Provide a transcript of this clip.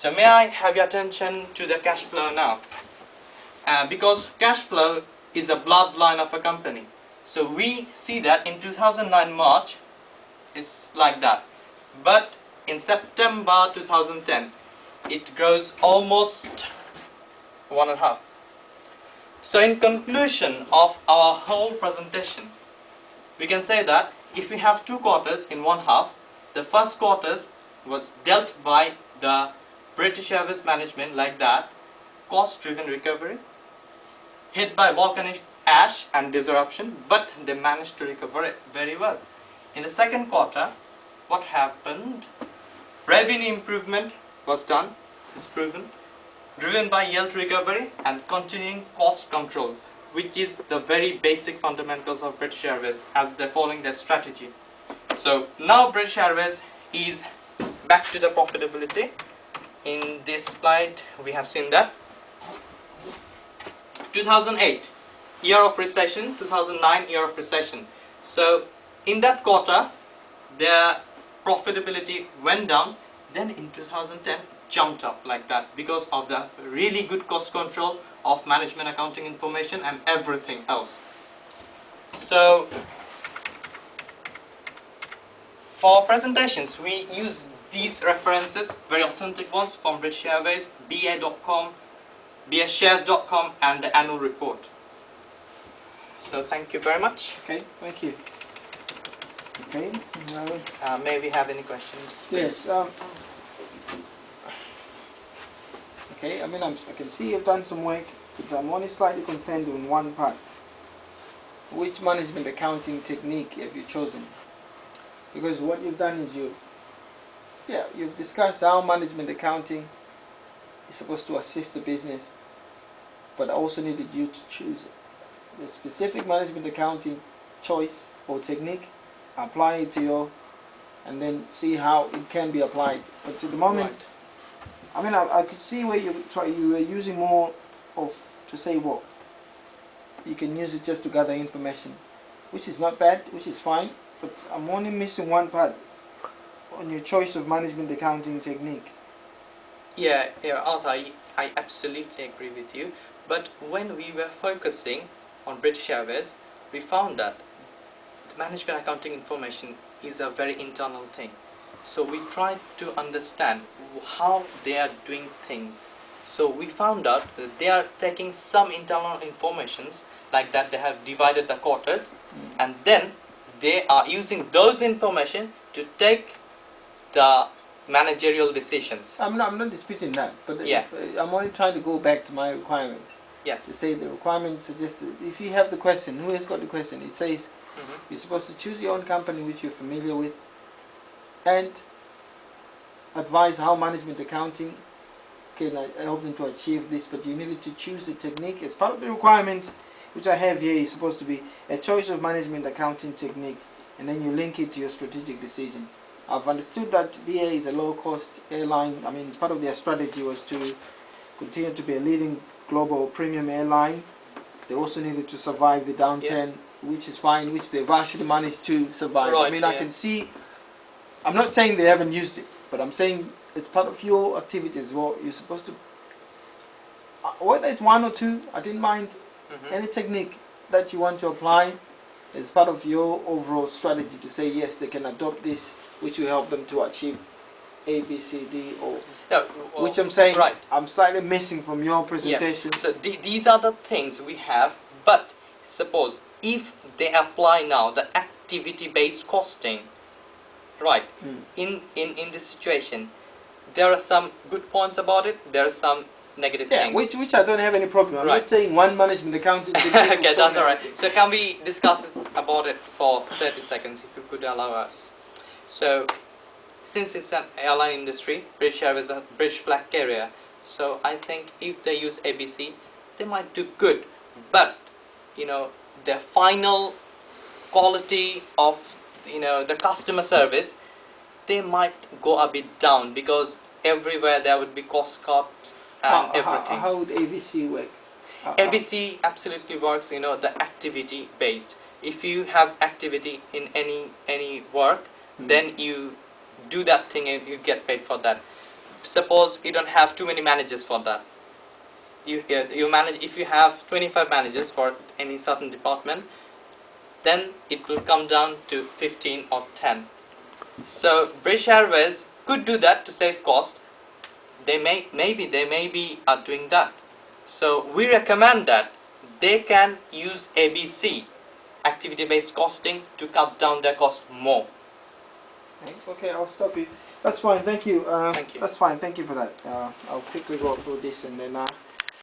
So may I have your attention to the cash flow now? Because cash flow is a bloodline of a company. So we see that in 2009 March, it's like that. But in September 2010, it grows almost 1.5. So in conclusion of our whole presentation, we can say that if we have 2 quarters in 1/2, the first quarters was dealt by the British Airways management like that, cost-driven recovery, hit by volcanic ash and disruption, but they managed to recover it very well. In the second quarter, what happened? Revenue improvement was done, is proven, driven by yield recovery and continuing cost control, which is the very basic fundamentals of British Airways as they're following their strategy. So now British Airways is back to the profitability. In this slide, we have seen that. 2008, year of recession, 2009, year of recession. So in that quarter, their profitability went down, then in 2010, jumped up like that because of the really good cost control of management accounting information and everything else. So for presentations, we use these references, very authentic ones from British Airways, ba.com, bshares.com, and the annual report. So thank you very much. Okay, thank you. Okay. May we have any questions, please? Yes. Okay, I mean, I can see you've done some work, but I'm only slightly concerned in one part. Which management accounting technique have you chosen? Because what you've done is you've discussed how management accounting is supposed to assist the business, but I also needed you to choose the specific management accounting choice or technique, apply it to your, and then see how it can be applied. But at the moment, Right. I mean, I could see where you were using more of, to say what, you can use it just to gather information, which is not bad, which is fine, but I'm only missing one part on your choice of management accounting technique. Yeah, Arthur, I absolutely agree with you. But when we were focusing on British Airways, we found that the management accounting information is a very internal thing. So we tried to understand how they are doing things. So we found out that they are taking some internal informations like that. They have divided the quarters, and then they are using those information to take the managerial decisions. I'm not disputing that, but Yeah. I'm only trying to go back to my requirements. To Yes. say the requirement suggests that if you have the question, who has got the question? It says you're supposed to choose your own company which you're familiar with and advise how management accounting can help them to achieve this, but you needed to choose a technique as part of the requirements which I have here is supposed to be a choice of management accounting technique, and then you link it to your strategic decision. I've understood that BA is a low-cost airline. I mean, part of their strategy was to continue to be a leading global premium airline. They also needed to survive the downturn, which is fine, which they've actually managed to survive. Right, I mean, I can see, I'm not saying they haven't used it, but I'm saying it's part of your activity as well. You're supposed to, whether it's one or two, I didn't mind any technique that you want to apply as part of your overall strategy to say, yes, they can adopt this, which will help them to achieve A, B, C, D, or which I'm saying right. I'm slightly missing from your presentation. Yeah. So these are the things we have, but suppose if they apply now the activity-based costing, right, in this situation, there are some good points about it, there are some negative things. Which I don't have any problem. I'm not saying one management accounting okay, that's alright. So can we discuss about it for 30 seconds, if you could allow us? So, since it's an airline industry, British Airways is a British flag carrier, so I think if they use ABC, they might do good. But, their final quality of, the customer service, they might go a bit down because everywhere there would be cost cuts and everything. How would ABC work? ABC absolutely works, the activity based. If you have activity in any work, then you do that thing and you get paid for that. suppose you don't have too many managers for that. You manage, if you have 25 managers for any certain department, then it will come down to 15 or 10. So British Airways could do that to save cost. Maybe they may be doing that. So we recommend that they can use ABC, activity-based costing, to cut down their cost more. Okay, I'll stop you. That's fine. Thank you. Thank you. That's fine. Thank you for that. I'll quickly go through this and then